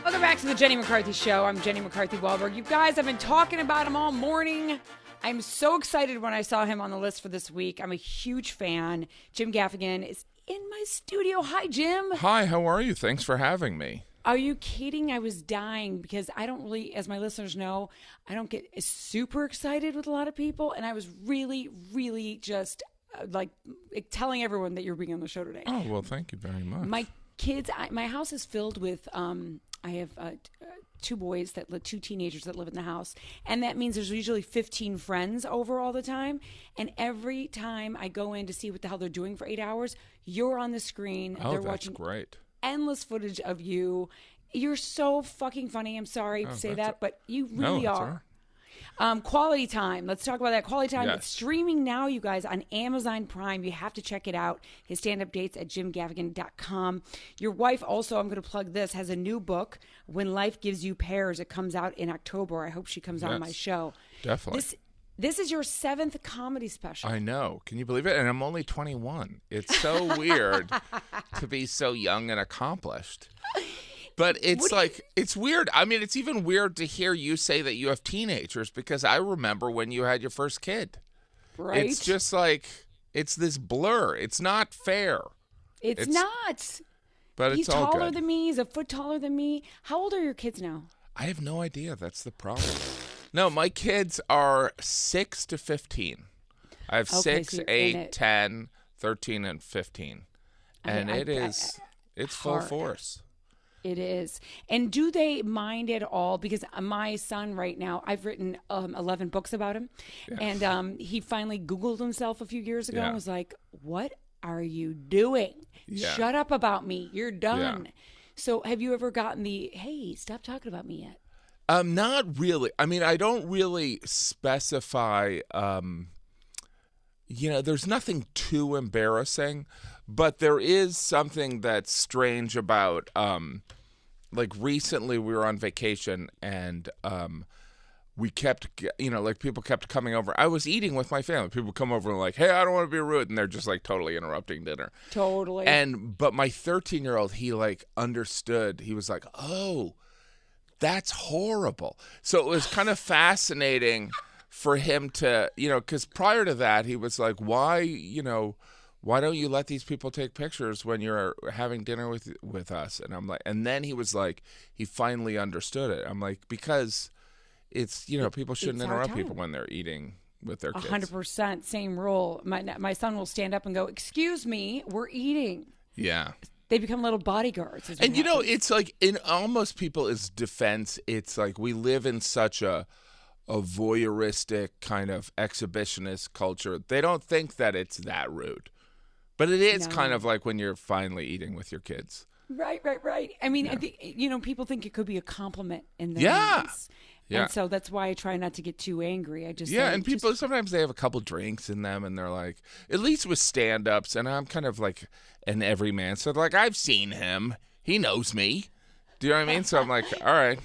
Welcome back to the Jenny McCarthy Show. I'm Jenny McCarthy Wahlberg. You guys, I've been talking about him all morning. I'm so excited when I saw him on the list for this week. I'm a huge fan. Jim Gaffigan is in my studio. Hi, Jim. Hi, how are you? Thanks for having me. Are you kidding? I was dying because I don't really, as my listeners know, I don't get super excited with a lot of people. And I was really, really just like telling everyone that you're being on the show today. Oh, well, thank you very much. My kids, my house is filled with, I have two teenagers that live in the house. And that means there's usually 15 friends over all the time. And every time I go in to see what the hell they're doing for 8 hours, you're on the screen. Oh, they're that's watching great. Endless footage of you. You're so fucking funny. I'm sorry to say that, but you really are. Quality Time. Let's talk about that. Quality Time. Yes. It's streaming now, you guys, on Amazon Prime. You have to check it out. His stand-up dates at jimgaffigan.com. Your wife also, I'm going to plug this, has a new book, When Life Gives You Pears. It comes out in October. I hope she comes on my show. Definitely. This is your 7th comedy special. I know. Can you believe it? And I'm only 21. It's so weird to be so young and accomplished. But it's it's weird. I mean, it's even weird to hear you say that you have teenagers because I remember when you had your first kid. Right. It's just like, it's this blur. It's not fair. It's not. But He's it's all taller good. than me. He's a foot taller than me. How old are your kids now? I have no idea. That's the problem. No, my kids are 6 to 15. I have 6, 8, 10, 13, and 15. And it's full force. It is. And do they mind at all? Because my son right now, I've written 11 books about him. Yeah. And he finally Googled himself a few years ago and was like, what are you doing? Yeah. Shut up about me. You're done. Yeah. So have you ever gotten the, hey, stop talking about me yet? Not really. I mean, I don't really specify, there's nothing too embarrassing, but there is something that's strange about, like recently we were on vacation and we kept, people kept coming over. I was eating with my family. People come over and like, hey, I don't want to be rude. And they're just like totally interrupting dinner. Totally. But my 13-year-old, he like understood. He was like, oh, that's horrible. So it was kind of fascinating for him to, because prior to that, he was like, why don't you let these people take pictures when you're having dinner with us? And I'm like, and then he was like, he finally understood it. I'm like, because it's, people shouldn't interrupt people when they're eating with their kids. 100%. Same rule. My son will stand up and go, excuse me, we're eating. Yeah. They become little bodyguards. And, it's like in almost people's defense, it's like we live in such a voyeuristic kind of exhibitionist culture. They don't think that it's that rude. But it is kind of like when you're finally eating with your kids. Right. I mean, I think, people think it could be a compliment in the movies. Yeah. And so that's why I try not to get too angry. I just and people sometimes they have a couple drinks in them and they're like, at least with stand-ups, and I'm kind of like an everyman. So like, I've seen him. He knows me. Do you know what I mean? So I'm like, all right.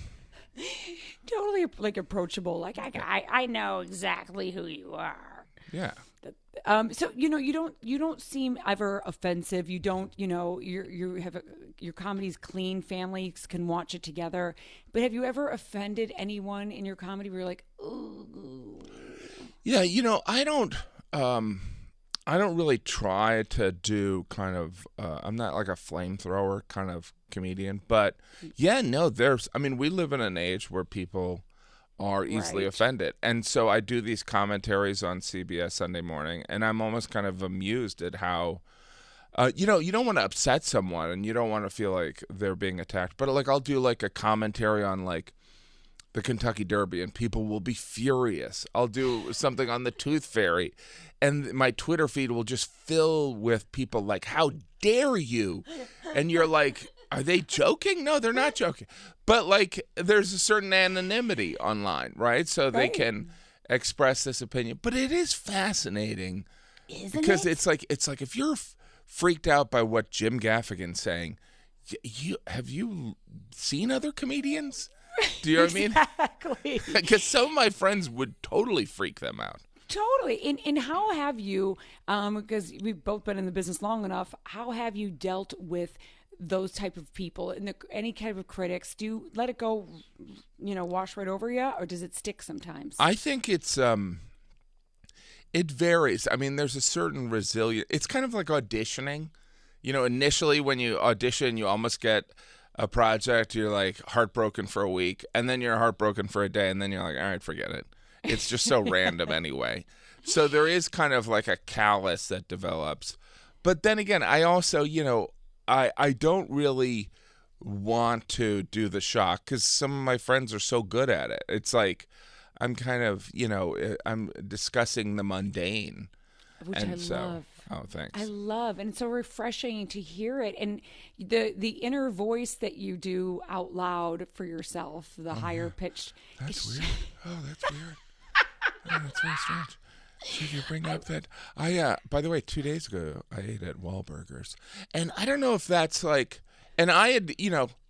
Totally like approachable. Like I know exactly who you are. Yeah. So you don't seem ever offensive. You don't you have your comedy's clean. Families can watch it together. But have you ever offended anyone in your comedy where you're like, ooh? Yeah, I don't really try to do kind of. I'm not like a flamethrower kind of comedian, but we live in an age where people are easily offended. And so I do these commentaries on CBS Sunday Morning, and I'm almost kind of amused at how, you don't want to upset someone and you don't want to feel like they're being attacked. But like I'll do like a commentary on like the Kentucky Derby and people will be furious. I'll do something on the Tooth Fairy and my Twitter feed will just fill with people like, how dare you? And you're like, are they joking? No, they're not joking. But like, there's a certain anonymity online, right? So they can express this opinion. But it is fascinating, because it's like if you're freaked out by what Jim Gaffigan's saying, have you seen other comedians? Do you know what I mean? Exactly. Because some of my friends would totally freak them out. Totally. And how have you? Because we've both been in the business long enough. How have you dealt with those type of people and any kind of critics? Do you let it go, wash right over you, or does it stick sometimes? I think it's it varies. I mean, there's a certain resilience. It's kind of like auditioning. Initially when you audition, you almost get a project. You're like heartbroken for a week, and then you're heartbroken for a day, and then you're like, all right, forget it. It's just so random anyway. So there is kind of like a callus that develops. But then again, I also, I don't really want to do the shock because some of my friends are so good at it. It's like I'm kind of, I'm discussing the mundane. Which I love. Oh, thanks. I love, and it's so refreshing to hear it. And the inner voice that you do out loud for yourself, the higher pitched. That's weird. Oh, that's weird. Oh, that's very strange. Should you bring up that? By the way, 2 days ago, I ate at Wahlburgers. And I don't know if that's like, and I had,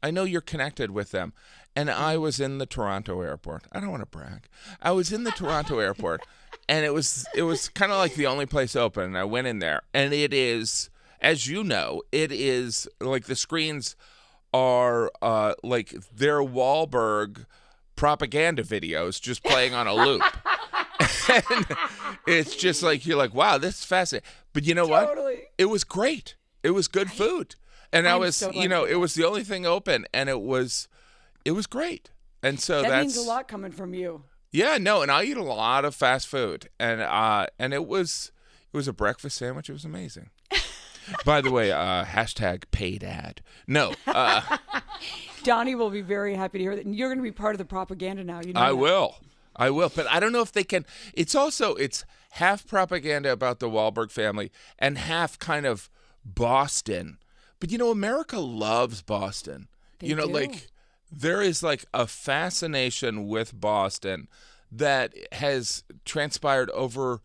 I know you're connected with them. And I was in the Toronto airport. I don't want to brag. I was in the Toronto airport, and it was kind of like the only place open. And I went in there, and it is, as you know, it is like the screens are like they're Wahlberg propaganda videos just playing on a loop. And it's just like, you're like, wow, this is fascinating. But you know what? It was great. It was good food. And I was, it was the only thing open, and it was great. And so that means a lot coming from you. Yeah, no, and I eat a lot of fast food. And it was a breakfast sandwich. It was amazing. By the way, hashtag paid ad. No. Donnie will be very happy to hear that. And you're going to be part of the propaganda now. I will. But I don't know if they can. It's half propaganda about the Wahlberg family and half kind of Boston. But, America loves Boston. They do. Like there is like a fascination with Boston that has transpired over,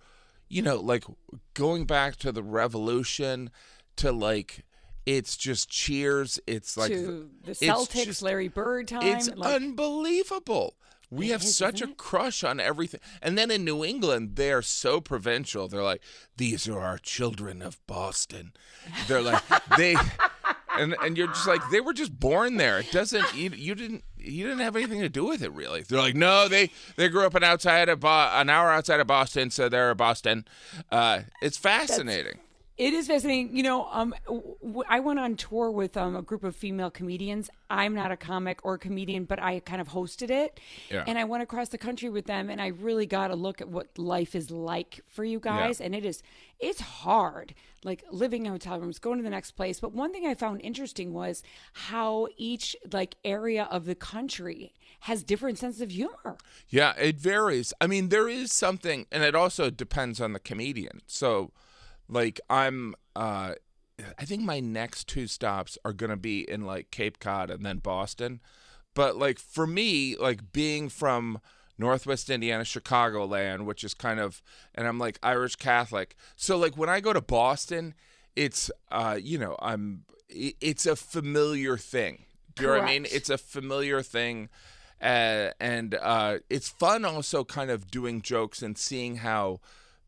like going back to the Revolution to like, it's just Cheers. It's like to the Celtics, Larry Bird time. It's unbelievable. We have such a crush on everything. And then in New England, they're so provincial. They're like, these are our children of Boston. They're like, and you're just like, they were just born there. It doesn't, you didn't have anything to do with it, really. They're like, no, they grew up an hour outside of Boston, so they're Boston. It's fascinating. It is fascinating. I went on tour with a group of female comedians. I'm not a comic or a comedian, but I kind of hosted it. Yeah. And I went across the country with them, and I really got a look at what life is like for you guys. Yeah. And it's hard, like living in hotel rooms, going to the next place. But one thing I found interesting was how each like area of the country has different sense of humor. Yeah, it varies. I mean, there is something, and it also depends on the comedian. So, like I think my next 2 stops are going to be in like Cape Cod and then Boston. But like for me, like being from Northwest Indiana, Chicagoland, which is kind of, and I'm like Irish Catholic. So like when I go to Boston, it's, it's a familiar thing. Do you know what I mean? It's a familiar thing. And it's fun also kind of doing jokes and seeing how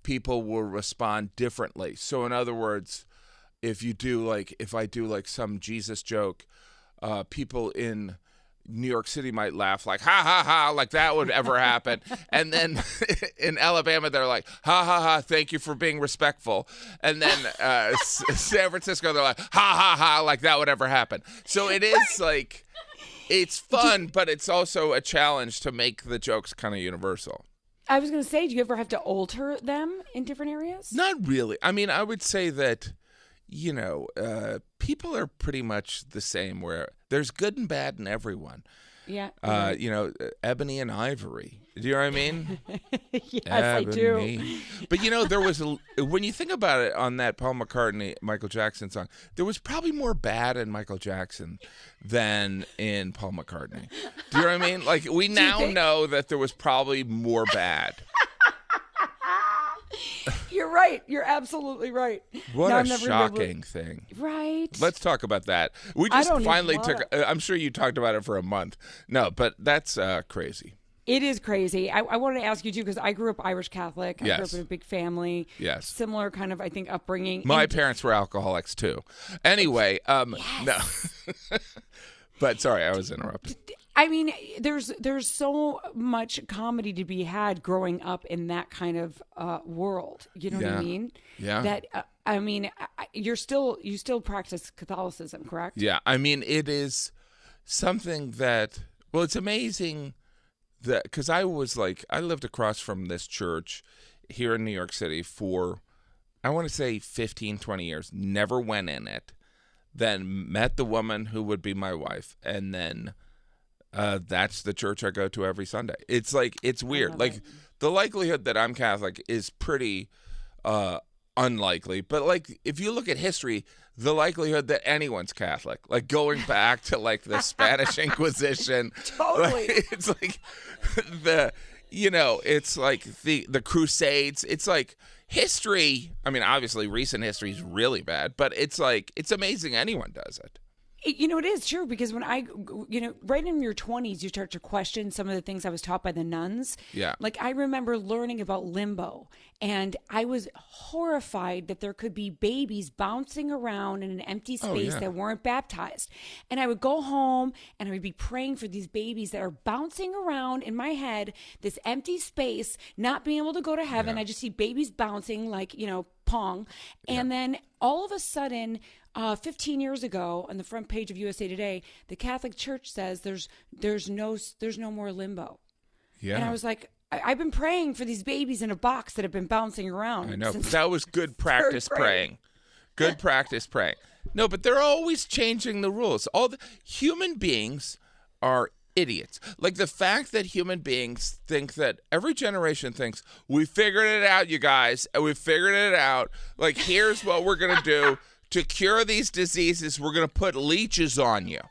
people will respond differently. So in other words, if I do like some Jesus joke, people in New York City might laugh like, ha, ha, ha, like that would ever happen. And then in Alabama, they're like, ha, ha, ha, thank you for being respectful. And then San Francisco, they're like, ha, ha, ha, like that would ever happen. So it is like, it's fun, but it's also a challenge to make the jokes kind of universal. I was going to say, do you ever have to alter them in different areas? Not really. I mean, I would say that, people are pretty much the same, where there's good and bad in everyone. Yeah. Ebony and ivory. Do you know what I mean? Yes, Ebony. I do. But, there was, when you think about it, on that Paul McCartney, Michael Jackson song, there was probably more bad in Michael Jackson than in Paul McCartney. Do you know what I mean? Like, we now know that there was probably more bad. You're right. You're absolutely right. What a shocking thing. Right. Let's talk about that. We just finally took, I'm sure you talked about it for a month. No, but that's crazy. It is crazy. I wanted to ask you too, because I grew up Irish Catholic. I grew up in a big family. Yes. Similar kind of, I think, upbringing. My parents were alcoholics too. Anyway, no. But sorry, I was interrupted. I mean, there's so much comedy to be had growing up in that kind of world. You know what I mean? Yeah. That I mean, you still practice Catholicism, correct? Yeah. I mean, it is something that, well, it's amazing that, because I lived across from this church here in New York City for, I want to say 15, 20 years, never went in it, then met the woman who would be my wife, and then that's the church I go to every Sunday. It's like, it's weird. Like, the likelihood that I'm Catholic is pretty unlikely, but like, if you look at history, the likelihood that anyone's Catholic, like going back to like the Spanish Inquisition, Totally. like, it's like it's like the Crusades. It's like history. I mean, obviously recent history is really bad, but it's like, it's amazing anyone does it. You know, it is true, because when right in your 20s, you start to question some of the things I was taught by the nuns. Yeah. Like, I remember learning about limbo, and I was horrified that there could be babies bouncing around in an empty space that weren't baptized. And I would go home and I would be praying for these babies that are bouncing around in my head, this empty space, not being able to go to heaven. I just see babies bouncing like, pong. And then all of a sudden, 15 years ago, on the front page of USA Today, the Catholic Church says there's no more limbo. Yeah. And I was like, I've been praying for these babies in a box that have been bouncing around. I know. That was good practice praying. Good practice praying. No, but they're always changing the rules. All the human beings are idiots. Like, the fact that human beings think that every generation thinks, we figured it out, you guys, and we figured it out. Like, here's what we're going to do to cure these diseases. We're going to put leeches on you.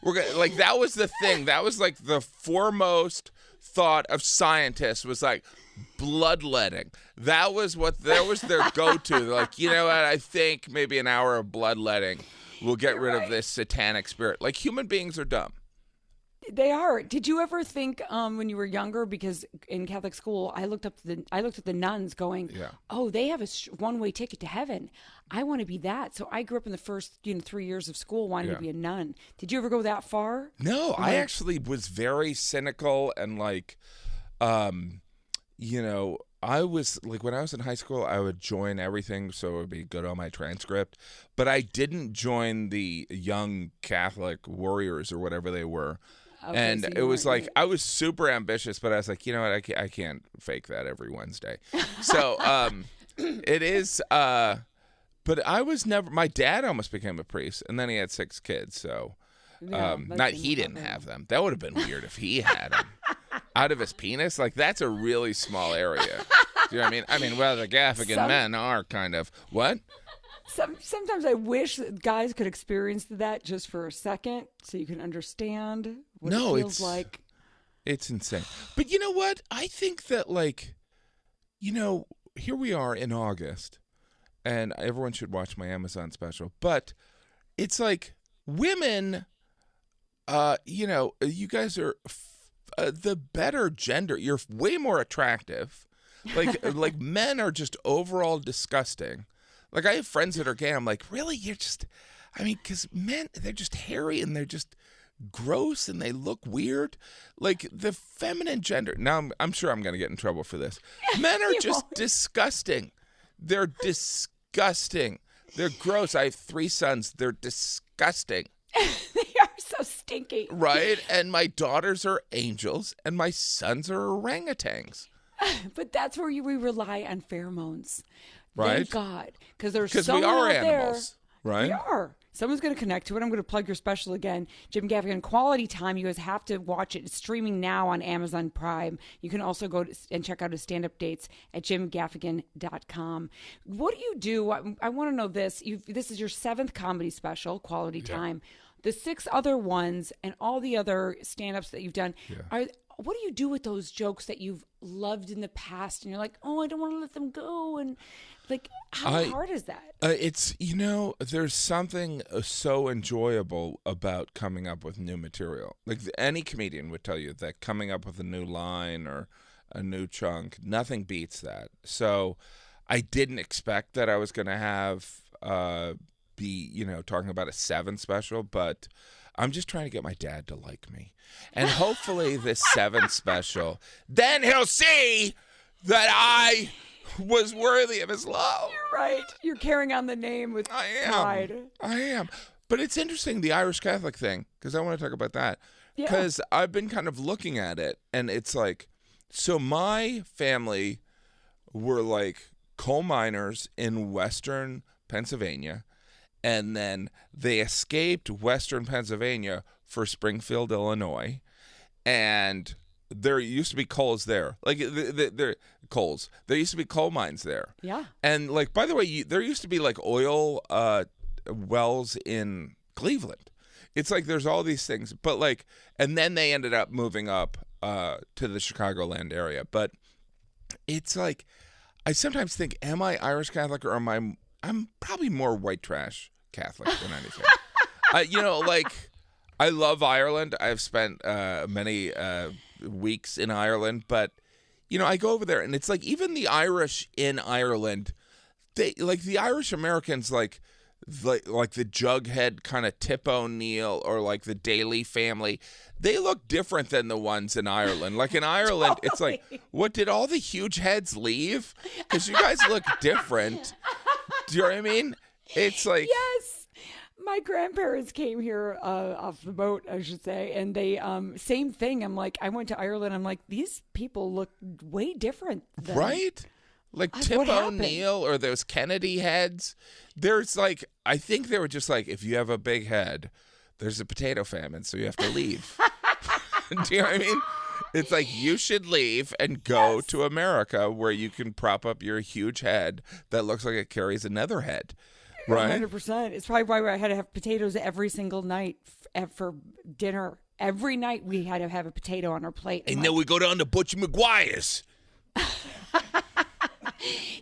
We're going to, like, that was the thing. That was like the foremost thought of scientists, was like bloodletting. That was their go-to. They're like, you know what? I think maybe an hour of bloodletting will get rid of this satanic spirit. Like, human beings are dumb. They are. Did you ever think when you were younger, because in Catholic school, I looked at the nuns going, oh, they have a one-way ticket to heaven. I want to be that. So I grew up in the first 3 years of school wanting to be a nun. Did you ever go that far? No, I actually was very cynical and like, I was like, when I was in high school, I would join everything so it would be good on my transcript. But I didn't join the Young Catholic Warriors or whatever they were. Okay, and so it was like, I was super ambitious, but I was like, you know what, I can't fake that every Wednesday. So it is, but I was never, my dad almost became a priest, and then he had 6 kids, so he didn't have them. That would have been weird if he had them. Out of his penis? Like, that's a really small area. Do you know what I mean? I mean, well, the Gaffigan men are kind of, what? Sometimes I wish that guys could experience that just for a second, so you can understand what it feels like. It's insane. But you know what? I think that, like, here we are in August, and everyone should watch my Amazon special. But it's like, women, you guys are the better gender. You're way more attractive. Like men are just overall disgusting. Like, I have friends that are gay. I'm like, really? You're just, because men, they're just hairy and they're just gross and they look weird. Like, the feminine gender. Now, I'm sure I'm going to get in trouble for this. Men are just disgusting. They're disgusting. They're gross. I have 3 sons. They're disgusting. They are so stinky. Right? And my daughters are angels and my sons are orangutans. But that's where we rely on pheromones. Right. Thank God. Because we are animals, right? We are. Someone's going to connect to it. I'm going to plug your special again. Jim Gaffigan, Quality Time. You guys have to watch it. It's streaming now on Amazon Prime. You can also go and check out his stand-up dates at jimgaffigan.com. What do you do? I want to know this. This is your 7th comedy special, Quality Time. The 6 other ones and all the other stand-ups that you've done, what do you do with those jokes that you've loved in the past and you're like, oh, I don't want to let them go? And like, how hard is that? It's, there's something so enjoyable about coming up with new material. Like any comedian would tell you that coming up with a new line or a new chunk, nothing beats that. So I didn't expect that I was going to have, talking about a 7 special, but I'm just trying to get my dad to like me. And hopefully this 7 special, then he'll see that I was worthy of his love. You're right. You're carrying on the name with pride. I am. But it's interesting, the Irish Catholic thing, because I want to talk about that. Because I've been kind of looking at it, and it's like, so my family were like coal miners in Western Pennsylvania, and then they escaped Western Pennsylvania for Springfield, Illinois, and there used to be coals there. Like, there coals. There used to be coal mines there. Yeah. And, like, by the way, there used to be, like, oil wells in Cleveland. It's like there's all these things. But, like, and then they ended up moving up to the Chicagoland area. But it's like, I sometimes think, am I Irish Catholic or I'm probably more white trash Catholic than anything. I love Ireland. I've spent many weeks in Ireland, but I go over there and it's like even the Irish in Ireland, they like the Irish Americans like the Jughead kind of Tip O'Neill or like the Daly family. They look different than the ones in Ireland. Like in Ireland, totally. It's like, what, did all the huge heads leave? Because you guys look different. Do you know what I mean? It's like, yes. My grandparents came here off the boat, I should say, and they same thing. I'm like, I went to Ireland. I'm like, these people look way different, right? Like Tip O'Neill or those Kennedy heads. There's like, I think they were just like, if you have a big head, there's a potato famine, so you have to leave. Do you know what I mean? It's like you should leave and go to America where you can prop up your huge head that looks like it carries another head. Right? 100%. It's probably why I had to have potatoes every single night for dinner. Every night we had to have a potato on our plate. And then we go down to Butch McGuire's.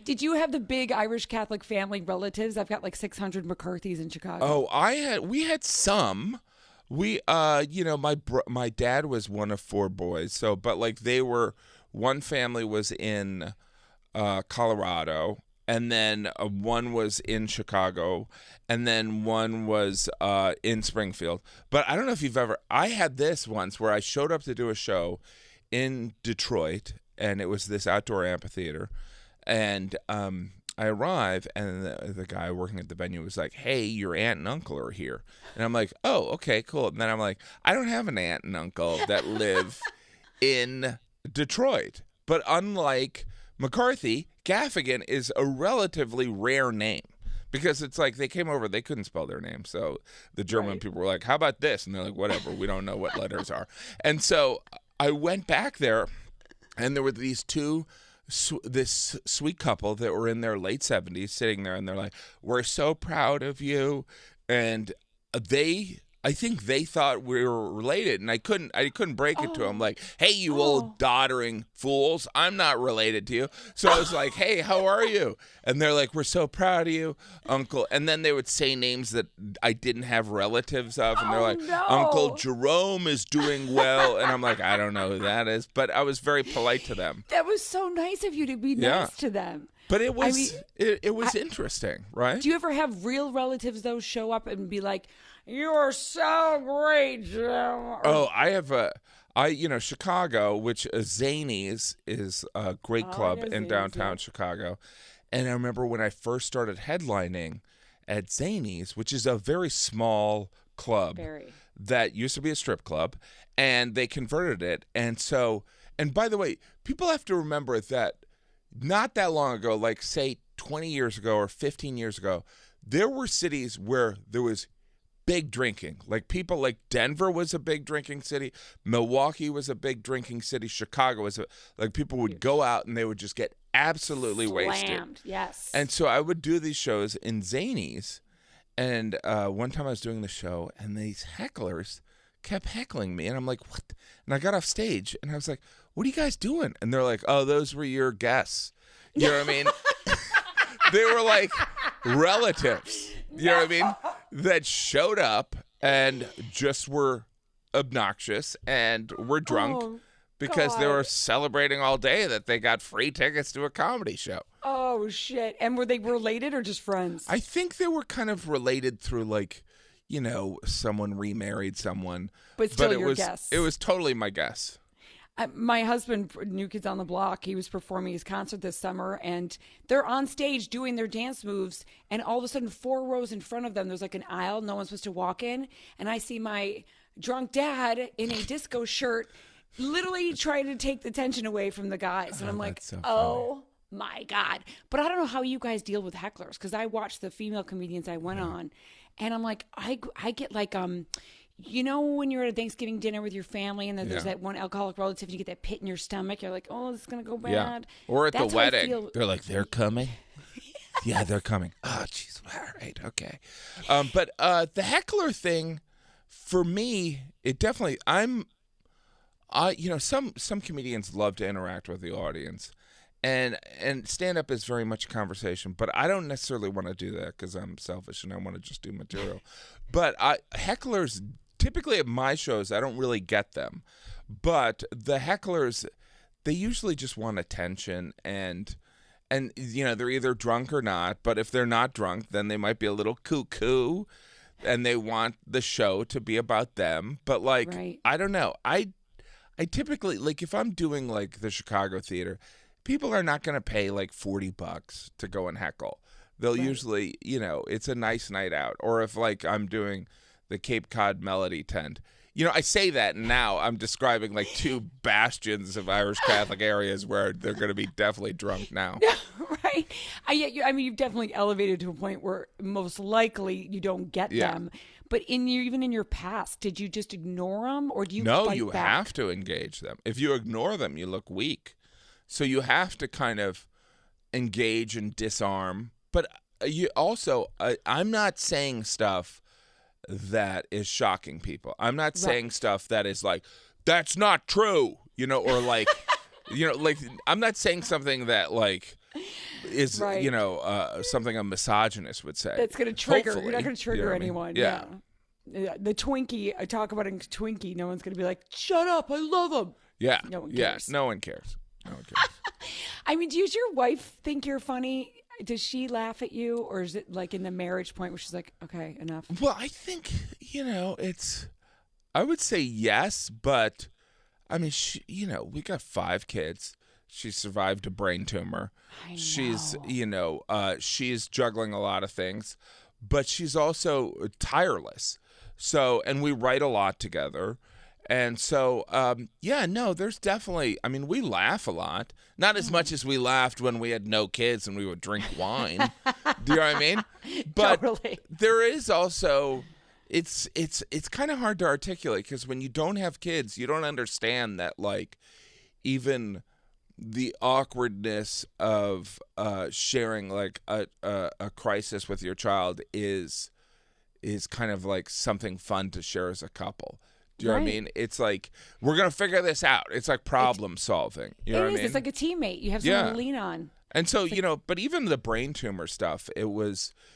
Did you have the big Irish Catholic family relatives? I've got like 600 McCarthys in Chicago. Oh, we had some. We, my dad was one of 4 boys. So, but like one family was in Colorado, and then one was in Chicago, and then one was in Springfield. But I don't know if I had this once where I showed up to do a show in Detroit, and it was this outdoor amphitheater. And I arrive, and the guy working at the venue was like, hey, your aunt and uncle are here. And I'm like, oh, okay, cool. And then I'm like, I don't have an aunt and uncle that live in Detroit. But unlike McCarthy, Gaffigan is a relatively rare name. Because it's like they came over, they couldn't spell their name. So the German people were like, how about this? And they're like, whatever, we don't know what letters are. And so I went back there, and there were this sweet couple that were in their late 70s sitting there, and they're like, we're so proud of you. And I think they thought we were related, and I couldn't break it to them. Like, hey, you old doddering fools, I'm not related to you. So I was like, hey, how are you? And they're like, we're so proud of you, Uncle. And then they would say names that I didn't have relatives of, and they're like, no. Uncle Jerome is doing well. And I'm like, I don't know who that is. But I was very polite to them. That was so nice of you to be nice to them. But it was it was interesting, right? Do you ever have real relatives, though, show up and be like, you are so great, Jim? I have Chicago, which Zanies is a great club in downtown Chicago. And I remember when I first started headlining at Zanies, which is a very small club that used to be a strip club, and they converted it. And by the way, people have to remember that not that long ago, like say 20 years ago or 15 years ago, there were cities where there was big drinking. Like people like Denver was a big drinking city. Milwaukee was a big drinking city. Chicago was like people would go out and they would just get absolutely wasted. Yes. And so I would do these shows in Zanies. And one time I was doing the show and these hecklers kept heckling me. And I'm like, what? And I got off stage and I was like, what are you guys doing? And they're like, oh, those were your guests. You know what I mean? They were like relatives, you know what I mean, that showed up and just were obnoxious and were drunk because they were celebrating all day that they got free tickets to a comedy show. Oh, shit. And were they related or just friends? I think they were kind of related through, like, you know, someone remarried someone. But still your guess. It was totally my guess. My husband, New Kids on the Block, he was performing his concert this summer, and they're on stage doing their dance moves, and all of a sudden 4 rows in front of them, there's like an aisle no one's supposed to walk in, and I see my drunk dad in a disco shirt literally trying to take the tension away from the guys. And I'm like, so oh my God. But I don't know how you guys deal with hecklers, because I watched the female comedians I went on, and I'm like, I get like, you know, when you're at a Thanksgiving dinner with your family and then there's that one alcoholic relative and you get that pit in your stomach, you're like, oh, this is going to go bad. Yeah. Or at That's the wedding, they're like, they're coming? Yeah, they're coming. Oh, jeez. All right. Okay. But the heckler thing, for me, it definitely, you know, some comedians love to interact with the audience. And stand-up is very much a conversation, but I don't necessarily want to do that because I'm selfish and I want to just do material. But hecklers, typically at my shows, I don't really get them. But the hecklers, they usually just want attention, and you know, they're either drunk or not. But if they're not drunk, then they might be a little cuckoo, and they want the show to be about them. But like, I don't know. I typically, like, if I'm doing like the Chicago theater, people are not going to pay like $40 to go and heckle. They'll usually, you know, it's a nice night out. Or if like I'm doing the Cape Cod Melody Tent. You know, I say that and now I'm describing like 2 bastions of Irish Catholic areas where they're going to be definitely drunk now. Right. I mean, you've definitely elevated to a point where most likely you don't get them. But even in your past, did you just ignore them, or do you No, fight you back? have to engage them. If you ignore them, you look weak. So you have to kind of engage and disarm. But you also, I'm not saying stuff that is shocking people. I'm not saying stuff that is like, that's not true, you know, or like, you know, like, I'm not saying something that like is, you know, something a misogynist would say. That's going to trigger. Hopefully, You're not going to trigger anyone. Yeah. The Twinkie, I talk about a Twinkie, no one's going to be like, shut up, I love him. Yeah. No one cares. No one cares. No one cares. I mean, does your wife think you're funny? Does she laugh at you, or is it like in the marriage point where she's like, okay, enough? Well, I think, you know, I would say yes, but I mean, you know, we got 5 kids. She survived a brain tumor. I know. She's, you know, she's juggling a lot of things, but she's also tireless. So, and we write a lot together. And so, there's definitely, I mean, we laugh a lot. Not as much as we laughed when we had no kids and we would drink wine. Do you know what I mean? But totally. There is also, it's kind of hard to articulate because when you don't have kids, you don't understand that, like, even the awkwardness of sharing, like, a crisis with your child is kind of like something fun to share as a couple. Do you know what I mean? It's like, we're going to figure this out. It's like problem solving. You know what I mean? It's like a teammate. You have someone to lean on. And so, you know, but even the brain tumor stuff,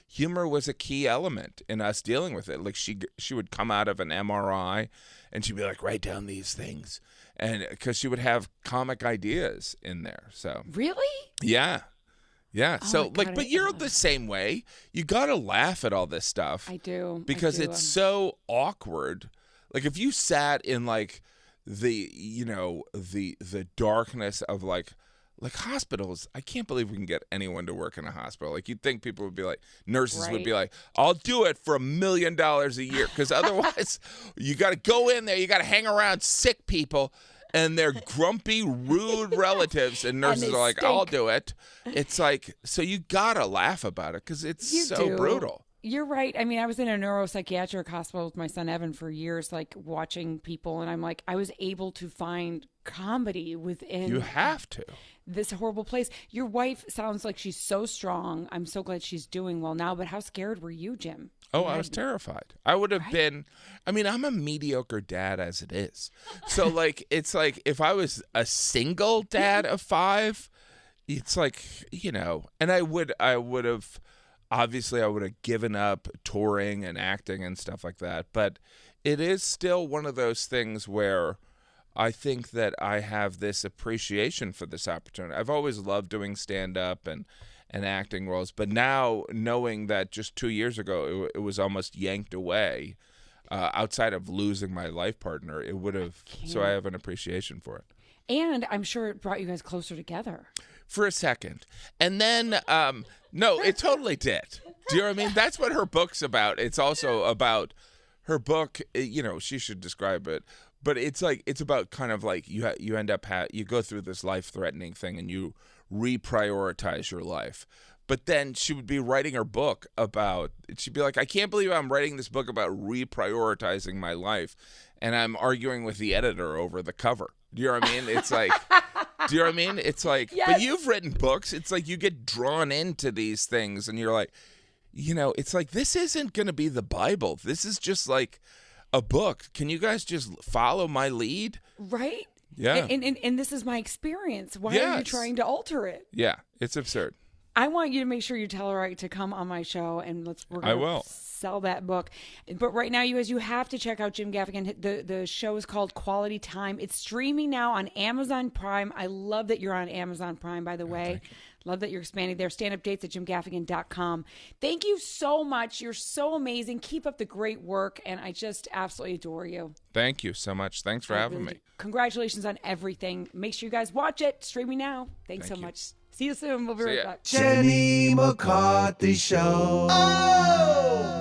humor was a key element in us dealing with it. Like she would come out of an MRI and she'd be like, write down these things. And because she would have comic ideas in there. So really? Yeah. Yeah. Oh so God, but you're the same way. You got to laugh at all this stuff. I do. Because it's so awkward. Like if you sat in like the, you know, the darkness of like hospitals, I can't believe we can get anyone to work in a hospital. Like you'd think people would be like, nurses would be like, I'll do it for $1 million a year. Because otherwise you got to go in there, you got to hang around sick people and they're grumpy, rude relatives. And nurses are like, I'll do it. It's like, so you got to laugh about it because it's so brutal. You're right. I mean, I was in a neuropsychiatric hospital with my son Evan for years, like watching people, and I'm like, I was able to find comedy within. You have to. This horrible place. Your wife sounds like she's so strong. I'm so glad she's doing well now. But how scared were you, Jim? Oh, I was terrified. I would have been. I mean, I'm a mediocre dad as it is. So, like, it's like if I was a single dad of 5, it's like, you know, and I would have, obviously, I would have given up touring and acting and stuff like that. But it is still one of those things where I think that I have this appreciation for this opportunity. I've always loved doing stand-up and acting roles, but now knowing that just 2 years ago it was almost yanked away, outside of losing my life partner, it would have. So I have an appreciation for it. And I'm sure it brought you guys closer together. For a second. And then, no, it totally did. Do you know what I mean? That's what her book's about. It's also about her book, you know, she should describe it. But it's like, it's about kind of like you end up, you go through this life-threatening thing and you reprioritize your life. But then she would be writing her book about, she'd be like, I can't believe I'm writing this book about reprioritizing my life. And I'm arguing with the editor over the cover. Do you know what I mean? It's like, do you know what I mean? It's like, yes. But you've written books. It's like you get drawn into these things and you're like, you know, it's like, this isn't going to be the Bible. This is just like a book. Can you guys just follow my lead? Right. Yeah. And this is my experience. Why are you trying to alter it? Yeah. It's absurd. I want you to make sure you tell her to come on my show and we're going to sell that book. But right now, you guys, you have to check out Jim Gaffigan. The show is called Quality Time. It's streaming now on Amazon Prime. I love that you're on Amazon Prime, by the way. Love that you're expanding there. Stand-up dates at jimgaffigan.com. Thank you so much. You're so amazing. Keep up the great work, and I just absolutely adore you. Thank you so much. Thanks for having me. Congratulations on everything. Make sure you guys watch it. Streaming now. Thanks so much. See you soon. We'll be right back. Jenny McCarthy Show. Oh!